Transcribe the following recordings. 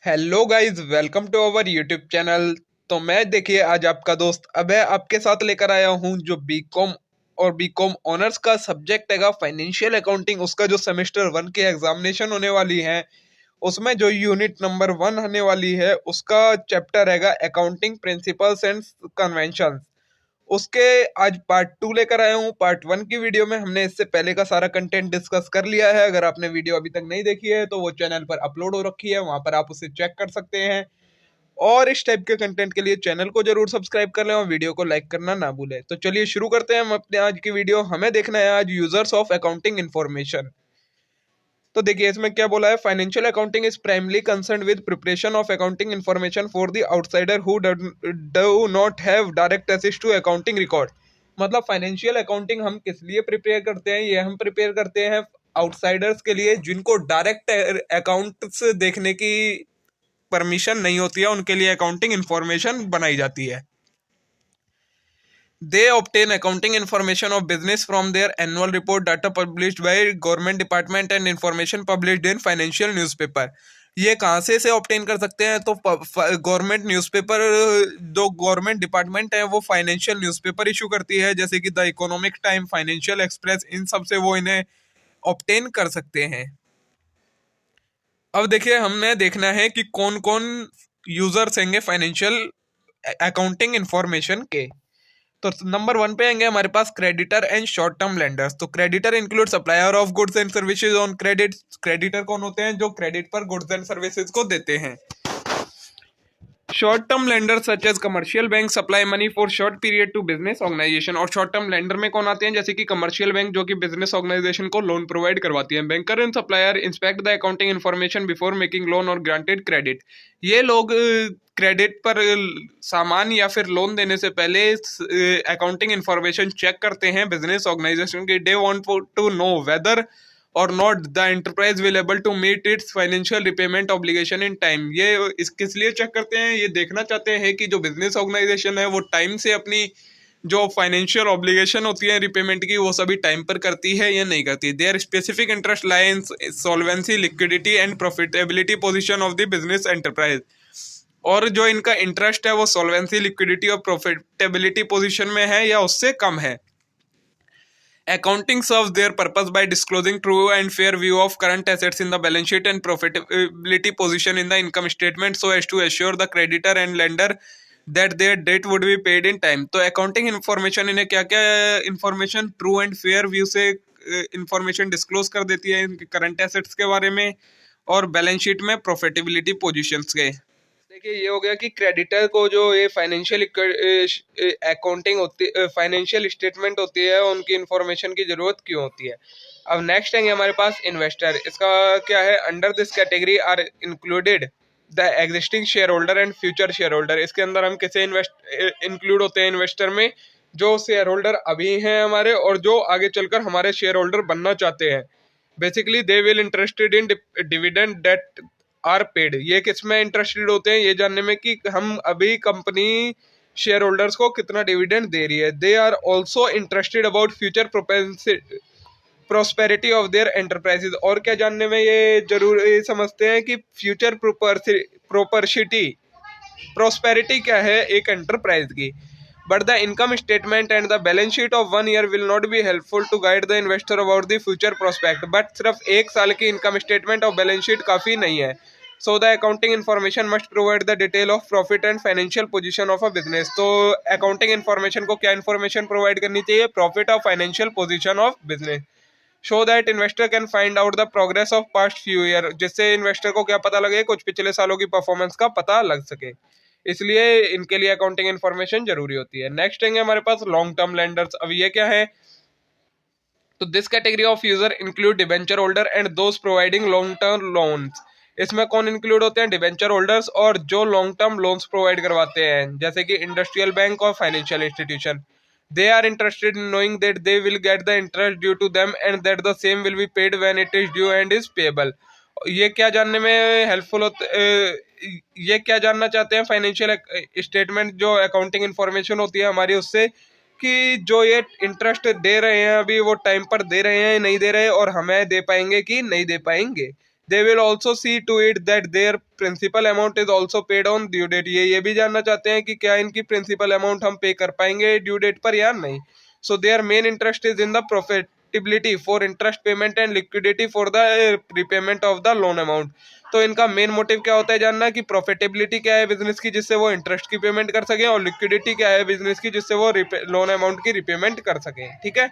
Hello guys, welcome to our YouTube channel. तो मैं देखिए आज आपका दोस्त अभय आपके साथ लेकर आया हूं जो बीकॉम और बीकॉम ऑनर्स का सब्जेक्ट हैगा फाइनेंशियल अकाउंटिंग। उसका जो सेमेस्टर 1 की एग्जामिनेशन होने वाली है उसमें जो यूनिट नंबर 1 आने वाली है उसका चैप्टर हैगा अकाउंटिंग प्रिंसिपल्स एंड कन्वेंशन। उसके आज पार्ट 2 लेकर आया हूँ। पार्ट 1 की वीडियो में हमने इससे पहले का सारा कंटेंट डिस्कस कर लिया है। अगर आपने वीडियो अभी तक नहीं देखी है तो वो चैनल पर अपलोड हो रखी है, वहां पर आप उसे चेक कर सकते हैं। और इस टाइप के कंटेंट के लिए चैनल को जरूर सब्सक्राइब कर लें और वीडियो को लाइक करना ना भूलें। तो चलिए शुरू करते हैं हम अपने आज की वीडियो। हमें देखना है आज यूजर्स ऑफ अकाउंटिंग इन्फॉर्मेशन। तो देखिए इसमें क्या बोला है, financial accounting is primarily concern with preparation of accounting information for the outsider who do not have direct access to accounting record. मतलब फाइनेंशियल अकाउंटिंग हम किस लिए प्रिपेयर करते हैं, ये हम प्रिपेयर करते हैं आउटसाइडर्स के लिए जिनको डायरेक्ट अकाउंट्स देखने की परमिशन नहीं होती है, उनके लिए अकाउंटिंग इन्फॉर्मेशन बनाई जाती है। They obtain accounting information of business from their annual report, data published by government department and information published in financial newspaper। ये कहाँ से ऑब्टेन कर सकते हैं? तो गवर्नमेंट न्यूज़पेपर, जो गवर्नमेंट डिपार्टमेंट है वो फाइनेंशियल न्यूज़पेपर इशू करती है, जैसे कि the economic time, financial express, इन सब से वो इन्हें ऑब्टेन कर सकते हैं। अब देखिए हमने देखना है कि कौन कौन यूजर्स होंगे फाइनेंशियल अकाउंटिंग इंफॉर्मेशन के। तो नंबर 1 पे आएंगे हमारे पास creditor and short term lenders. तो creditor include supplier of goods and services on credit. Creditor कौन होते हैं? जो क्रेडिट पर गुड्स एंड सर्विसेज को देते हैं। Short term lender such as commercial bank supply money for short period to business organisation. और शॉर्ट टर्म लेंडर में कौन आते हैं? जैसे कि कमर्शियल बैंक जो कि बिजनेस ऑर्गेनाइजेशन को लोन प्रोवाइड करवाती है। Banker and supplier inspect the accounting information before making loan और ग्रांटेड क्रेडिट। ये लोग क्रेडिट पर सामान या फिर लोन देने से पहले अकाउंटिंग इन्फॉर्मेशन चेक करते हैं बिजनेस ऑर्गेनाइजेशन की। They want to know whether और not the enterprise will able to meet its financial repayment obligation in time. ये किस लिए चेक करते हैं? ये देखना चाहते हैं कि जो बिजनेस ऑर्गेनाइजेशन है वो टाइम से अपनी जो फाइनेंशियल ऑब्लिगेशन होती है रिपेमेंट की वो सभी टाइम पर करती है या नहीं करती। There specific interest lines solvency, liquidity and profitability position of the business enterprise. और जो इनका इंटरेस्ट है वो सॉल्वेंसी, लिक्विडिटी और प्रॉफिटेबिलिटी पोजीशन में है या उससे कम है। Accounting serves their purpose by disclosing true and fair view of current assets in the balance sheet and profitability position in the income statement so as to assure the creditor and lender that their debt would be paid in time। तो accounting information इन्हें क्या क्या information true and fair view से information disclose कर देती है इनके current assets के बारे में और बैलेंस शीट में प्रॉफिटेबिलिटी पोजीशंस के। देखिए ये हो गया कि क्रेडिटर को जो ये फाइनेंशियल अकाउंटिंग होती फाइनेंशियल स्टेटमेंट होती है उनकी इंफॉर्मेशन की जरूरत क्यों होती है। अब नेक्स्ट है हमारे पास इन्वेस्टर। इसका क्या है? Under this category are included the existing share holder and future share holder. इसके अंदर हम किसे इंक्लूड होते हैं इन्वेस्टर में? जो शेयर होल्डर अभी हैं हमारे और जो आगे चलकर हमारे शेयर होल्डर बनना चाहते हैं। Basically they will interested in dividend that are paid. ये किस में इंटरेस्टेड होते हैं? ये जानने में कि हम अभी कंपनी शेयर होल्डर्स को कितना डिविडेंड दे रही है। They are also interested about future prosperity of their enterprises. और क्या जानने में ये जरूर ये समझते हैं कि फ्यूचर प्रोपर्सिटी प्रोस्पेरिटी क्या है एक एंटरप्राइज की। But the income statement and the balance sheet of 1 year will not be helpful to guide the investor about the future prospect. But सिर्फ 1 साल की इनकम स्टेटमेंट और बैलेंस शीट काफी नहीं है। So the accounting information must provide the detail of profit and financial position of a business. तो accounting information को क्या इन्फॉर्मेशन प्रोवाइड करनी चाहिए? प्रॉफिट और financial position of business. Show that investor can find out the progress of past few year. जिससे investor को क्या पता लगे? कुछ पिछले सालों की परफॉर्मेंस का पता लग सके। इसलिए इनके लिए अकाउंटिंग इन्फॉर्मेशन जरूरी होती है। नेक्स्ट है हमारे पास लॉन्ग टर्म लेंडर्स। अब ये क्या है? तो this category of user include debenture holder and those providing long term loans. इसमें कौन इंक्लूड होते हैं? डिबेंचर होल्डर्स और जो लॉन्ग टर्म लोन्स प्रोवाइड करवाते हैं, जैसे कि इंडस्ट्रियल बैंक और financial institution. They are interested in knowing that they will get the interest due to them and that the same will be paid when it is due and is payable। ये क्या जानने में helpful होते ये क्या जानना चाहते हैं फाइनेंशियल स्टेटमेंट जो अकाउंटिंग इन्फॉर्मेशन होती है हमारी उससे, कि जो ये इंटरेस्ट दे रहे हैं अभी वो टाइम पर दे रहे हैं नहीं दे रहे और हमें दे पाएंगे कि नहीं दे पाएंगे। They will also see to it that their principal amount is also paid on due date. ये भी जानना चाहते हैं कि क्या इनकी प्रिंसिपल अमाउंट हम पे कर पाएंगे ड्यू डेट पर या नहीं। So their main interest is in the profitability for interest payment and liquidity for the repayment of the loan amount. तो इनका मेन मोटिव क्या होता है जानना कि प्रॉफिटेबिलिटी क्या है बिजनेस की जिससे वो इंटरेस्ट की पेमेंट कर सके, और लिक्विडिटी क्या है बिजनेस की जिससे वो लोन अमाउंट की रिपेमेंट कर सके। ठीक है,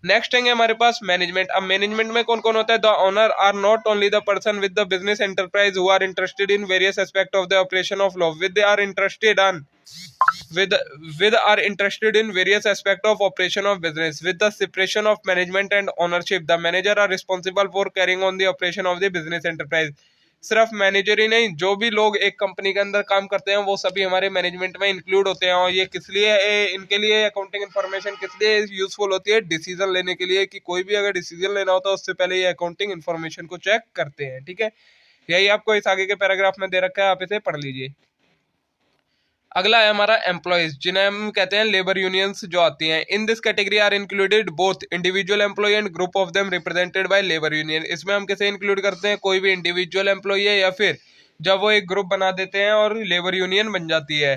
नेक्स्ट है हमारे पास मैनेजमेंट। अब मैनेजमेंट में कौन कौन होता है? The owner are not only the person with the business enterprise who are interested in various aspect of the operation of law with are interested on with are interested in various aspect of operation of business. With the separation of management and ownership, the manager are responsible for carrying on the operation of the business enterprise. सिर्फ manager ही नहीं, जो भी लोग एक company के अंदर काम करते हैं वो सभी हमारे मैनेजमेंट में इंक्लूड होते हैं। और ये किस लिए, इनके लिए अकाउंटिंग इन्फॉर्मेशन किस लिए यूजफुल होती है? डिसीजन लेने के लिए, कि कोई भी अगर डिसीजन लेना होता है उससे पहले ये अकाउंटिंग इन्फॉर्मेशन को चेक करते हैं। ठीक है, यही आपको इस आगे के पैराग्राफ में दे रखा है, आप इसे पढ़ लीजिए। अगला है हमारा एम्प्लॉयज, जिन्हें हम कहते हैं लेबर यूनियंस जो आती हैं। In this category are included both individual employ and group of them represented by labour union. इसमें हम कैसे इंक्लूड करते हैं? कोई भी इंडिविजुअल एम्प्लॉय है या फिर जब वो एक ग्रुप बना देते हैं और लेबर यूनियन बन जाती है,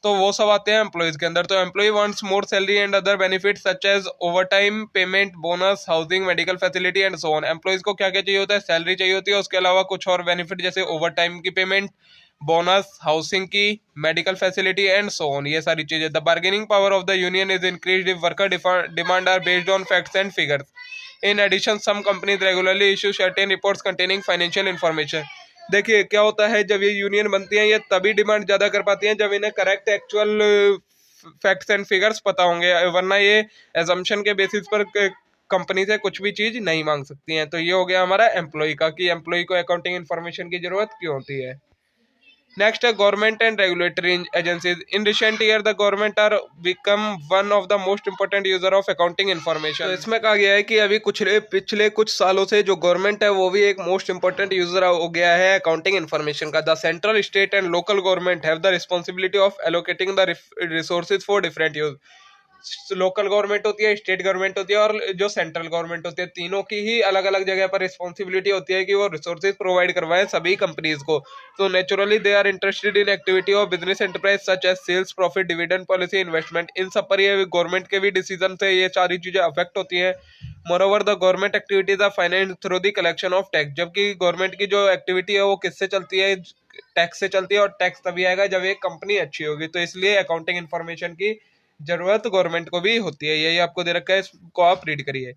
तो वो सब आते हैं एम्प्लॉयज के अंदर। तो employ wants more salary and other benefits such as over time payment, bonus, housing, medical facility and so on. Employees को क्या क्या चाहिए होता है? सैलरी चाहिए होती है, उसके अलावा कुछ और बेनिफिट जैसे ओवर टाइम की पेमेंट, बोनस, हाउसिंग की, medical facility and so on, ये सारी चीजें। The bargaining power of the union is increased if worker demand are based on facts and figures. In addition some companies regularly issue certain reports containing financial information. देखिए क्या होता है, जब ये union बनती है ये तभी डिमांड ज्यादा कर पाती है जब इन्हें correct actual facts and figures पता होंगे, वरना ये एजम्पशन के बेसिस पर कंपनी से कुछ भी चीज नहीं मांग सकती हैं। तो ये हो गया हमारा एम्प्लॉय का, कि एम्प्लॉय को अकाउंटिंग इन्फॉर्मेशन की जरूरत क्यों होती है। नेक्स्ट है government and regulatory agencies. In recent year the government are become one of the most important user of accounting information. तो इसमें कहा गया है कि अभी पिछले कुछ सालों से जो गवर्नमेंट है वो भी एक मोस्ट इंपोर्टेंट यूजर हो गया है अकाउंटिंग इन्फॉर्मेशन का। The central, state and local government have the responsibility of allocating the resources for different use. Local government होती है, स्टेट गवर्नमेंट होती है और जो सेंट्रल गवर्नमेंट होती है, तीनों की ही अलग अलग जगह पर रिस्पॉन्सिबिलिटी होती है कि वो रिसोर्सेज प्रोवाइड करवाएं सभी कंपनीज को। तो naturally they are interested in activity of business enterprise such as sales, profit, dividend policy, investment. इन सब पर ये गवर्नमेंट के भी डिसीजन से ये सारी चीजें अफेक्ट होती है। Moreover the government activities are financed through the collection of tax. जबकि गवर्नमेंट की जो एक्टिविटी है वो किससे चलती है? टैक्स से चलती है, और टैक्स तभी आएगा जब एक कंपनी अच्छी होगी। तो इसलिए अकाउंटिंग इन्फॉर्मेशन की जरूरत गवर्नमेंट को भी होती है। यही आपको दे रखा है, इसको आप रीड करिए।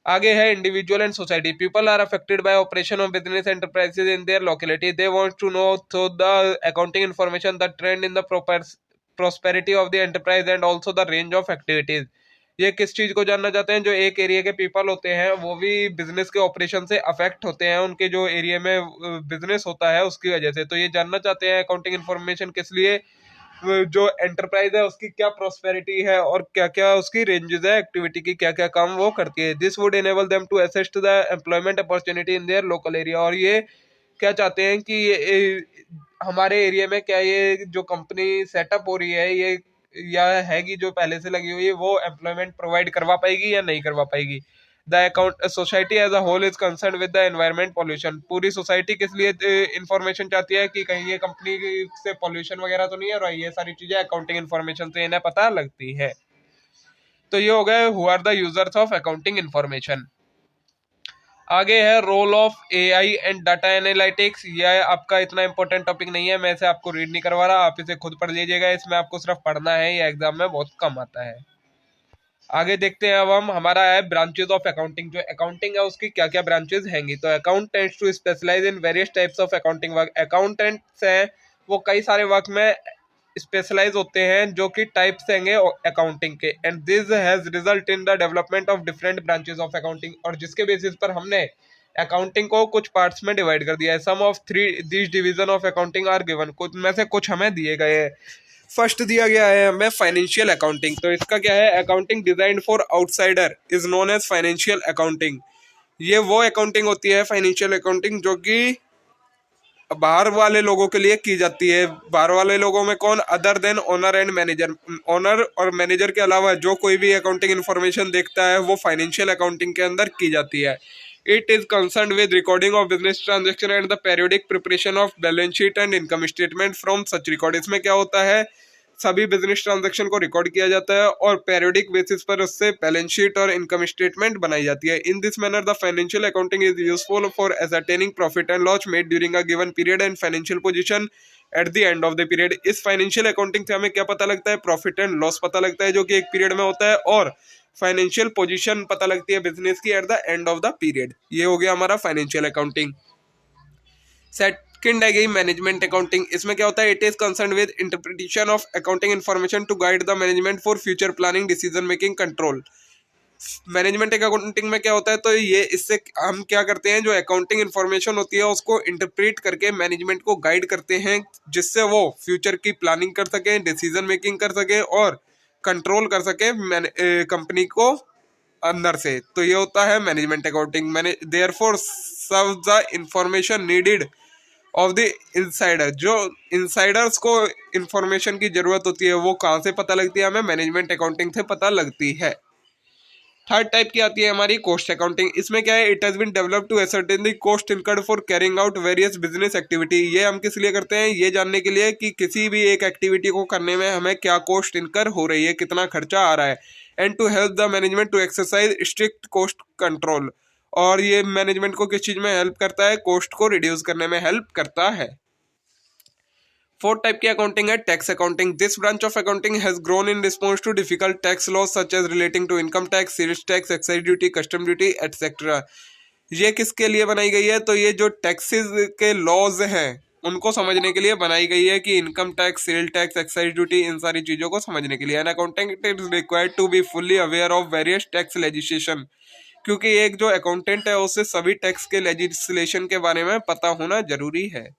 आगे है individual and society. People are affected by operation of business enterprises in their locality. They want to know through the accounting information the trend in the prosperity of the enterprise and also the range of activities. ये किस चीज को जानना चाहते हैं? जो एक area के पीपल होते हैं वो भी बिजनेस के ऑपरेशन से अफेक्ट होते हैं, उनके जो एरिया में बिजनेस होता है उसकी वजह से। तो ये जानना चाहते हैं अकाउंटिंग इन्फॉर्मेशन किस लिए? जो एंटरप्राइज है उसकी क्या प्रॉस्पेरिटी है और क्या क्या उसकी रेंजेस है एक्टिविटी की, क्या क्या काम वो करती है। This would enable them to assess the employment opportunity in their local area. और ये क्या चाहते हैं कि हमारे एरिया में क्या ये जो कंपनी सेटअप हो रही है ये या हैगी जो पहले से लगी हुई है वो एम्प्लॉयमेंट प्रोवाइड करवा पाएगी या नहीं करवा पाएगी। The account society as a whole is concern with the environment pollution. पूरी सोसाइटी किस लिए इंफॉर्मेशन चाहती है कि कहीं ये कंपनी से पॉल्यूशन वगैरह तो नहीं है, और ये सारी चीजें अकाउंटिंग इन्फॉर्मेशन से इन्हें पता लगती है। तो ये हो गए who are the users of accounting information. आगे है role of AI and data analytics. यह आपका इतना इंपॉर्टेंट टॉपिक नहीं है, मैं इसे आपको रीड नहीं करवा रहा, आप इसे खुद पढ़ लीजिएगा। इसमें आपको सिर्फ पढ़ना है, ये एग्जाम में बहुत कम आता है। आगे देखते हैं अब हम, हमारा है ब्रांचेस ऑफ अकाउंटिंग। जो अकाउंटिंग है उसकी क्या क्या ब्रांचेस हैंगी। तो accountants to specialise in various types of accounting work. Accountants हैं वो कई सारे वर्क में स्पेशलाइज होते हैं जो कि टाइप्स हैंगे अकाउंटिंग के। And this has result in the development of different branches of accounting. और जिसके बेसिस पर हमने अकाउंटिंग को कुछ पार्ट्स में डिवाइड कर दिया है। Some of three this division of accounting are given. कुछ में से कुछ हमें दिए गए हैं। फर्स्ट दिया गया है हमें फाइनेंशियल अकाउंटिंग। तो इसका क्या है? Accounting designed for outsider is known as financial accounting. ये वो अकाउंटिंग होती है फाइनेंशियल अकाउंटिंग जो कि बाहर वाले लोगों के लिए की जाती है। बाहर वाले लोगों में कौन? Other than owner and manager. Owner और मैनेजर के अलावा जो कोई भी अकाउंटिंग इन्फॉर्मेशन देखता है वो फाइनेंशियल अकाउंटिंग के अंदर की जाती है। It is concerned with recording of business transaction and the periodic preparation of balance sheet and income statement from such record. इसमें क्या होता है, सभी बिजनेस ट्रांजैक्शन को रिकॉर्ड किया जाता है और पेरियोडिक बेसिस पर उससे बैलेंस शीट और इनकम स्टेटमेंट बनाई जाती है. In this manner the financial accounting is useful for ascertaining profit and loss made during a given period and financial position eight the end of the period. इस financial accounting से हमें क्या पता लगता है, प्रॉफिट एंड लॉस पता लगता है जो कि एक पीरियड में होता है, और फाइनेंशियल पोजीशन पता लगती है बिजनेस की eight the end of the period. ये हो गया हमारा फाइनेंशियल अकाउंटिंग. सेकंड है गई मैनेजमेंट अकाउंटिंग. इसमें क्या होता है, it is concern with interpretation of accounting information to guide the management for future planning decision making control. Management accounting में क्या होता है, तो ये इससे हम क्या करते हैं, जो अकाउंटिंग इन्फॉर्मेशन होती है उसको इंटरप्रेट करके मैनेजमेंट को गाइड करते हैं जिससे वो फ्यूचर की प्लानिंग कर सके, डिसीजन मेकिंग कर सके और कंट्रोल कर सके कंपनी को अंदर से. तो ये होता है management accounting. Therefore serve the information needed of the insider. जो इनसाइडर्स को इंफॉर्मेशन की जरूरत होती है वो कहाँ से पता लगती है, हमें मैनेजमेंट अकाउंटिंग से पता लगती है. थर्ड टाइप की आती है हमारी कॉस्ट अकाउंटिंग. इसमें क्या है, it has been developed to ascertain the cost incurred for carrying out various business activity. ये हम किस लिए करते हैं, ये जानने के लिए कि किसी भी एक एक्टिविटी को करने में हमें क्या कॉस्ट इनकर हो रही है, कितना खर्चा आ रहा है. And to help the management to exercise strict cost control. और ये मैनेजमेंट को किस चीज में हेल्प करता है, कॉस्ट को रिड्यूस करने में हेल्प करता है. फोर्थ टाइप की अकाउंटिंग है tax accounting. This branch of accounting has grown in response to difficult tax laws such as relating to income tax, sales tax, excise duty, custom duty etcetera. ये किसके लिए बनाई गई है, तो ये जो टैक्सेस के लॉज हैं उनको समझने के लिए बनाई गई है कि income tax, sale tax, excise duty, इन सारी चीजों को समझने के लिए. An accountant is required to be fully aware of various tax legislation. क्योंकि एक जो अकाउंटेंट है उसे सभी टैक्स के लेजिस्लेशन के बारे में पता होना जरूरी है.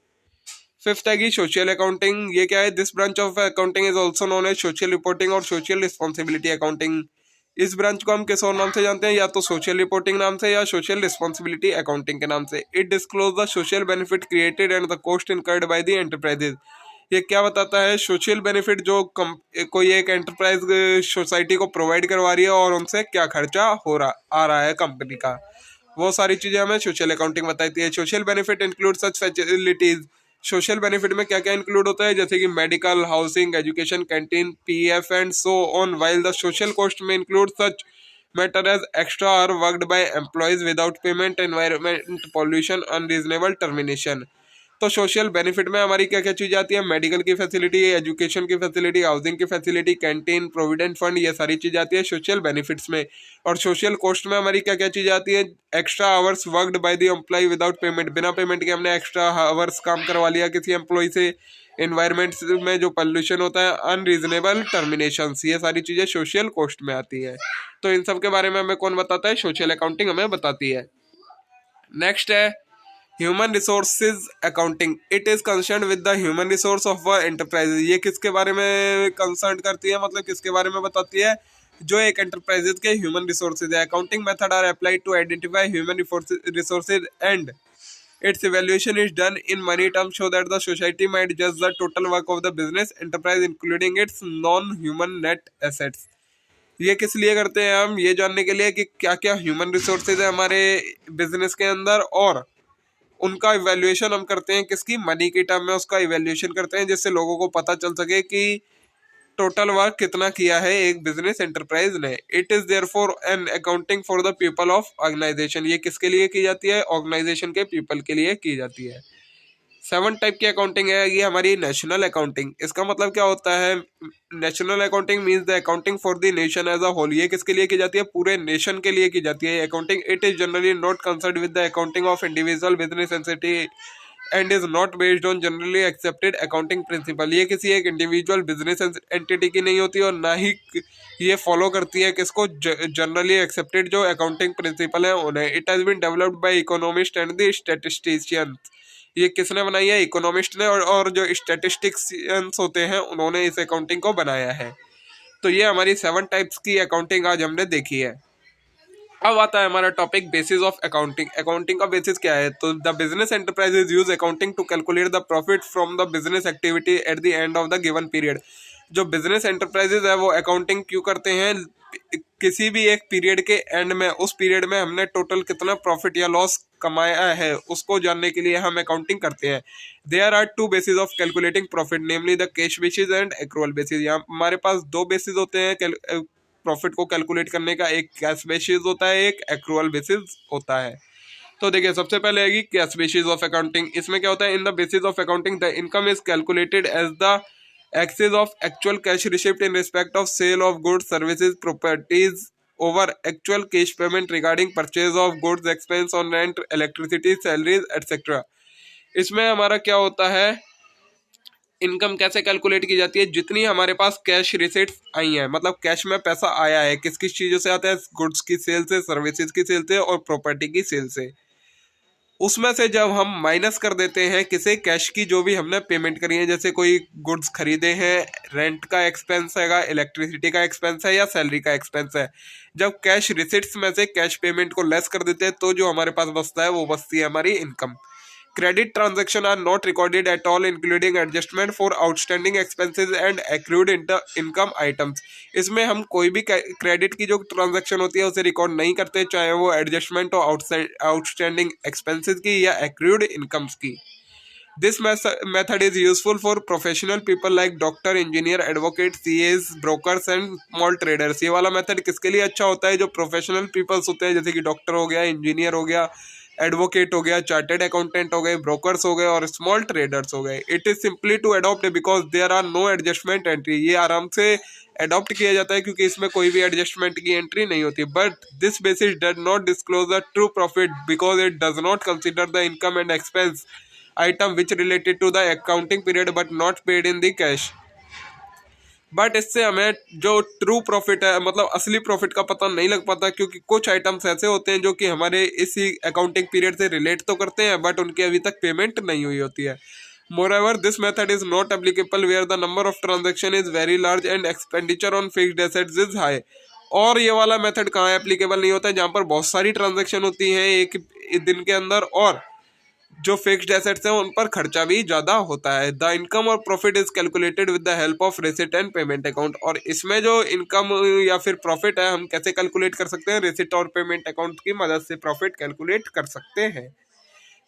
फिफ्थ है सोशल अकाउंटिंग. ये क्या है, this branch of accounting is also known as social reporting और सोशल रिस्पॉन्सिबिलिटी अकाउंटिंग. इस ब्रांच को हम किस और नाम से जानते हैं, या तो सोशल रिपोर्टिंग नाम से या सोशल रिस्पॉन्सिबिलिटी अकाउंटिंग के नाम से. It disclose the social benefit created and the cost incurred by the enterprises. ये क्या बताता है, सोशल बेनिफिट जो कोई एक एंटरप्राइज सोसाइटी को प्रोवाइड करवा रही है और उनसे क्या खर्चा आ रहा है कंपनी का, वो सारी चीजें हमें सोशल अकाउंटिंग बताती है. Social benefit include such facilities. Social benefit में क्या क्या इंक्लूड होता है, जैसे कि medical, housing, education, canteen, PF and so on. While the social cost में include such matter as extra hour worked by employees without payment, environment pollution, unreasonable termination. तो social benefit में हमारी क्या क्या चीज़ आती है, मेडिकल की फैसिलिटी, एजुकेशन की फैसिलिटी, हाउसिंग की फैसिलिटी, कैंटीन, प्रोविडेंट फंड, ये सारी चीज़ आती है सोशल बेनिफिट्स में. और सोशल कॉस्ट में हमारी क्या क्या चीज़ आती है, extra hours worked by the employ without payment. बिना पेमेंट के हमने एक्स्ट्रा आवर्स काम करवा लिया किसी एम्प्लॉय से. एनवायरमेंट में जो पॉल्यूशन होता है, अनरीजनेबल टर्मिनेशन, ये सारी चीज़ें सोशल कॉस्ट में आती है. तो इन सब के बारे में हमें कौन बताता है, सोशल अकाउंटिंग हमें बताती है. नेक्स्ट है human resources accounting. It is concern with the human resource of a enterprise. ये किसके बारे में कंसर्न करती है, मतलब किसके बारे में बताती है, जो एक एंटरप्राइजेज के ह्यूमन रिसोर्सेज है. Accounting method are applied to identify human resources and its evaluation is done in money terms so that the society might judge the total work of the business enterprise including its non-human net assets. ये किस लिए करते हैं हम, ये जानने के लिए कि क्या क्या ह्यूमन रिसोर्सेज है हमारे बिजनेस के अंदर, और उनका इवैल्यूएशन हम करते हैं किसकी, मनी की टर्म में उसका इवैल्यूएशन करते हैं, जिससे लोगों को पता चल सके कि टोटल वर्क कितना किया है एक बिजनेस एंटरप्राइज ने. It is therefore an accounting for the people of organisation. ये किसके लिए की जाती है, ऑर्गेनाइजेशन के पीपल के लिए की जाती है. 7 टाइप की अकाउंटिंग है ये हमारी नेशनल अकाउंटिंग. इसका मतलब क्या होता है, national accounting means the accounting for the nation as a whole. ये किसके लिए की जाती है, पूरे नेशन के लिए की जाती है accounting. It is generally not concerned with the accounting of individual business entity and is not based on generally accepted accounting principle. ये किसी एक इंडिविजुअल बिजनेस एंटिटी की नहीं होती और ना ही ये फॉलो करती है किसको, जनरली एक्सेप्टेड जो अकाउंटिंग प्रिंसिपल है उन्हें. It has been developed by economist and the statisticians. ये किसने बनाई है, इकोनॉमिस्ट ने, और जो स्टैटिस्टिशियंस होते हैं उन्होंने इस अकाउंटिंग को बनाया है. तो ये हमारी 7 टाइप्स की अकाउंटिंग आज हमने देखी है. अब आता है हमारा topic basis of accounting. Accounting का बेसिस क्या है, तो the business enterprises use accounting to calculate the profit from the business activity at the end of the given period. जो बिजनेस एंटरप्राइजेज है वो अकाउंटिंग क्यों करते हैं? किसी भी एक पीरियड के एंड में, उस पीरियड में हमने टोटल कितना प्रॉफिट या लॉस कमाया है उसको जानने के लिए हम अकाउंटिंग करते हैं। There are two basis of calculating profit, namely the cash basis and accrual basis. यहाँ हमारे पास दो बेसिस होते हैं प्रॉफिट को कैलकुलेट करने का, एक कैश बेसिस होता है, एक एक्रूअल बेसिस होता है। तो देखिए सबसे पहले आएगी कैश बेसिस ऑफ अकाउंटिंग। इसमें क्या होता है? In the basis of accounting the income is calculated as the excess of actual cash receipt in respect of sale of goods services properties over actual cash payment regarding purchase of goods, expense on rent, electricity, salaries etcetera. इसमें हमारा क्या होता है? Income कैसे calculate की जाती है? जितनी हमारे पास कैश रिसिप्ट आई है, मतलब कैश में पैसा आया है, किस किस चीजों से आता है? गुड्स की सेल से, सर्विसेज की सेल से और प्रॉपर्टी की सेल से। उसमें से जब हम माइनस कर देते हैं किसे, कैश की जो भी हमने पेमेंट करी है, जैसे कोई गुड्स खरीदे हैं, रेंट का एक्सपेंस है, इलेक्ट्रिसिटी का एक्सपेंस है या सैलरी का एक्सपेंस है, जब कैश रिसिट्स में से कैश पेमेंट को लेस कर देते हैं तो जो हमारे पास बचता है वो बचती है हमारी income. Credit transaction are not recorded at all including adjustment for outstanding expenses and accrued income items. इसमें हम कोई भी क्रेडिट की जो ट्रांजैक्शन होती है उसे रिकॉर्ड नहीं करते, चाहे वो एडजस्टमेंट हो आउटस्टैंडिंग एक्सपेंसेस की या एक्रूड इनकम्स की। This method is useful for professional people like doctor, engineer, advocate, CS, brokers and small traders. ये वाला मेथड किसके लिए अच्छा होता है? जो प्रोफेशनल पीपल्स होते हैं, जैसे कि डॉक्टर हो गया, इंजीनियर हो गया, एडवोकेट हो गया, चार्टेड अकाउंटेंट हो गए, ब्रोकर्स हो गए और स्मॉल ट्रेडर्स हो गए। It is simply to adopt because there are no adjustment entry. ये आराम से अडॉप्ट किया जाता है क्योंकि इसमें कोई भी एडजस्टमेंट की एंट्री नहीं होती। But this basis does not disclose the true profit because it does not consider the income and expense item which related to the accounting period but not paid in the cash. But इससे हमें जो true profit है, मतलब असली profit का पता नहीं लग पाता, क्योंकि कुछ आइटम्स ऐसे होते हैं जो कि हमारे इसी अकाउंटिंग पीरियड से रिलेट तो करते हैं बट उनकी अभी तक पेमेंट नहीं हुई होती है। Moreover this method is not applicable where the number of transaction is very large and expenditure on fixed assets is high. और ये वाला मेथड कहाँ एप्लीकेबल नहीं होता है? जहाँ पर बहुत सारी ट्रांजेक्शन होती हैं एक दिन के अंदर और जो फिक्स्ड एसेट्स हैं उन पर खर्चा भी ज्यादा होता है। द इनकम और profit is calculated with the help of receipt and payment account. और इसमें जो इनकम या फिर प्रॉफिट है हम कैसे कैलकुलेट कर सकते हैं? रिसिट और पेमेंट अकाउंट की मदद से प्रॉफिट कैलकुलेट कर सकते हैं।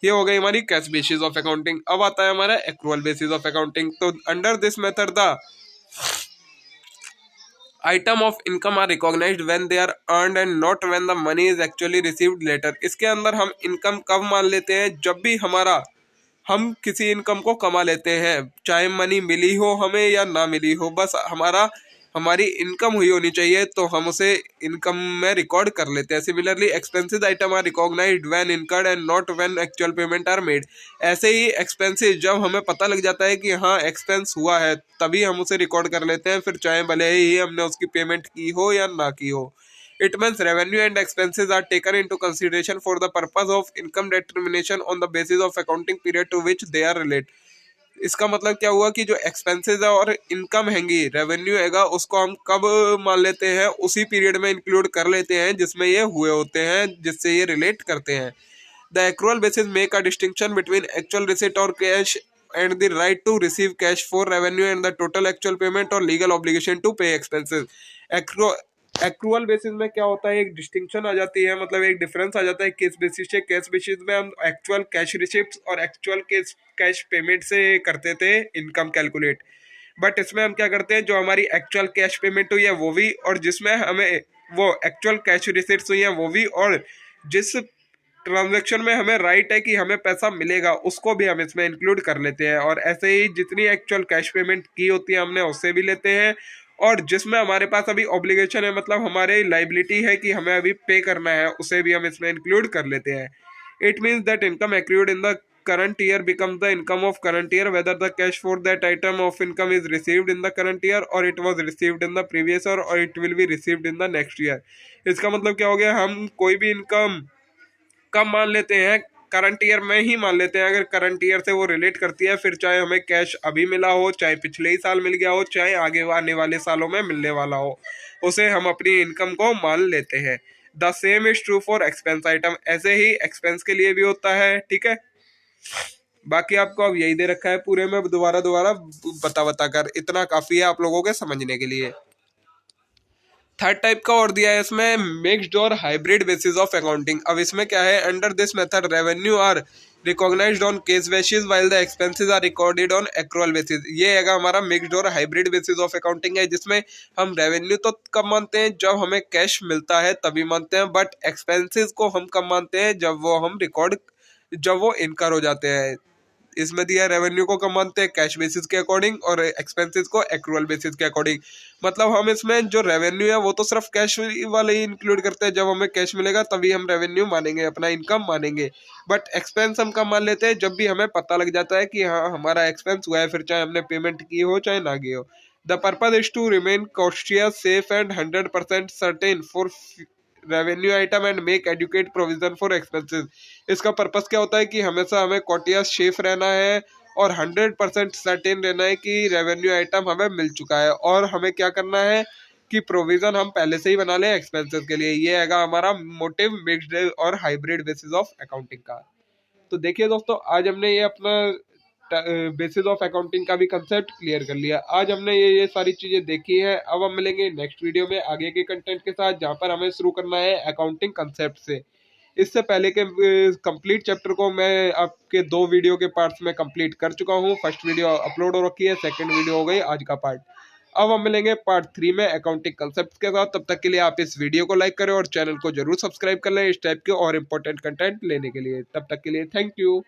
ये हो गई हमारी कैश बेसिस ऑफ अकाउंटिंग। अब आता है हमारा एक्रूअल बेसिस ऑफ अकाउंटिंग। तो under this method the item of income are recognised when they are earned and not when the money is actually received later. इसके अंदर हम इनकम कब मान लेते हैं? जब भी हम किसी इनकम को कमा लेते हैं, चाहे मनी मिली हो हमें या ना मिली हो, बस हमारी इनकम हुई होनी चाहिए तो हम उसे इनकम में रिकॉर्ड कर लेते हैं। Similarly expenses item are recognised when incurred and not when actual payment are made. ऐसे ही एक्सपेंसेस जब हमें पता लग जाता है कि हाँ एक्सपेंस हुआ है तभी हम उसे रिकॉर्ड कर लेते हैं, फिर चाहे भले ही हमने उसकी पेमेंट की हो या ना की हो। It means revenue and expenses are taken into consideration for the purpose of income determination on the basis of accounting period to which they are related। इसका मतलब क्या हुआ कि जो एक्सपेंसेस है और इनकम हैंगी, रेवेन्यू हैगा, उसको हम कब मान लेते हैं? उसी पीरियड में इंक्लूड कर लेते हैं जिसमें ये हुए होते हैं, जिससे ये रिलेट करते हैं। The accrual basis make a distinction between actual receipt और cash and the right to receive cash for revenue and the total actual payment और legal obligation to pay expenses. Accrual basis में क्या होता है? एक distinction आ जाती है, मतलब एक डिफरेंस आ जाता है केस बेसिस से। केस बेसिस में हम एक्चुअल कैश रिसिप्ट और एक्चुअल कैश पेमेंट से करते थे इनकम कैलकुलेट, बट इसमें हम क्या करते हैं? जो हमारी एक्चुअल कैश पेमेंट हुई है वो भी, और जिसमें हमें वो एक्चुअल कैश रिसिप्ट हुई है वो भी, और जिस ट्रांजैक्शन में हमें राइट है कि हमें पैसा मिलेगा उसको भी हम इसमें इंक्लूड कर लेते हैं। और ऐसे ही जितनी एक्चुअल कैश पेमेंट की होती है हमने उससे भी लेते हैं, और जिसमें हमारे पास अभी ऑब्लिगेशन है, मतलब हमारे लाइबिलिटी है कि हमें अभी पे करना है, उसे भी हम इसमें इंक्लूड कर लेते हैं। It means that income accrued in the current year becomes the income of current year whether the cash for that item of income is received in the current year or it was received in the previous year or it will be received in the next year। इसका मतलब क्या हो गया? हम कोई भी income कब मान लेते हैं? करंट ईयर में ही मान लेते हैं। अगर करंट ईयर से वो रिलेट करती है, फिर चाहे हमें कैश अभी मिला हो, चाहे पिछले ही साल मिल गया हो, चाहे आगे आने वाले सालों में मिलने वाला हो, उसे हम अपनी इनकम को मान लेते हैं। The same is true for expense item. ऐसे ही एक्सपेंस के लिए भी होता है, ठीक है। बाकी आपको अब यही दे रखा है पूरे में, दोबारा दोबारा बता कर इतना काफी है आप लोगों के समझने के लिए। थर्ड टाइप का और दिया है इसमें, मिक्स्ड और हाइब्रिड बेसिस ऑफ अकाउंटिंग। अब इसमें क्या है, under this method revenue are recognised on cash basis while the expenses are recorded on accrual basis. ये है हमारा मिक्स्ड और हाइब्रिड बेसिस ऑफ अकाउंटिंग है, जिसमें हम रेवेन्यू तो कब मानते हैं, जब हमें कैश मिलता है तभी मानते हैं, बट एक्सपेंसेस को हम कब मानते हैं, जब वो इनकर हो जाते हैं। इसमें दिया रेवेन्यू को कम मानते हैं कैश बेसिस के अकॉर्डिंग और एक्सपेंसेस को एक्रूअल बेसिस के अकॉर्डिंग। मतलब हम इसमें जो रेवेन्यू है वो तो सिर्फ कैश वाले ही इंक्लूड करते हैं, जब हमें कैश मिलेगा तभी हम रेवेन्यू मानेंगे, अपना इनकम मानेंगे। बट एक्सपेंस हम कब मान लेते हैं, जब भी हमें पता लग जाता है कि हाँ हमारा एक्सपेंस हुआ है, फिर चाहे हमने पेमेंट की हो चाहे ना की हो। The purpose is to remain cautious safe and 100% certain for revenue item and make adequate provision for expenses. इसका पर्पस क्या होता है कि हमेशा हमें कॉटियस सेफ रहना है और 100% सर्टेन रहना है कि रेवेन्यू आइटम हमें मिल चुका है, और हमें क्या करना है कि प्रोविजन हम पहले से ही बना लें एक्सपेंसेस के लिए। ये है हमारा मोटिव मिक्स्ड और हाइब्रिड बेसिस ऑफ अकाउंटिंग का। तो देखिए दोस्तों, आज हमने ये अपना बेसिस ऑफ अकाउंटिंग का भी कंसेप्ट क्लियर कर लिया। आज हमने ये सारी चीजें देखी है। अब हम मिलेंगे नेक्स्ट वीडियो में आगे के कंटेंट के साथ, जहाँ पर हमें शुरू करना है अकाउंटिंग कंसेप्ट से। इससे पहले के कंप्लीट चैप्टर को मैं आपके 2 वीडियो के पार्ट्स में कंप्लीट कर चुका हूँ। फर्स्ट वीडियो अपलोड हो रखी है, सेकंड वीडियो हो गई आज का पार्ट। अब हम मिलेंगे पार्ट 3 में अकाउंटिंग कंसेप्ट के साथ। तब तक के लिए आप इस वीडियो को लाइक करें और चैनल को जरूर सब्सक्राइब कर लें इस टाइप के और इम्पोर्टेंट कंटेंट लेने के लिए। तब तक के लिए थैंक यू।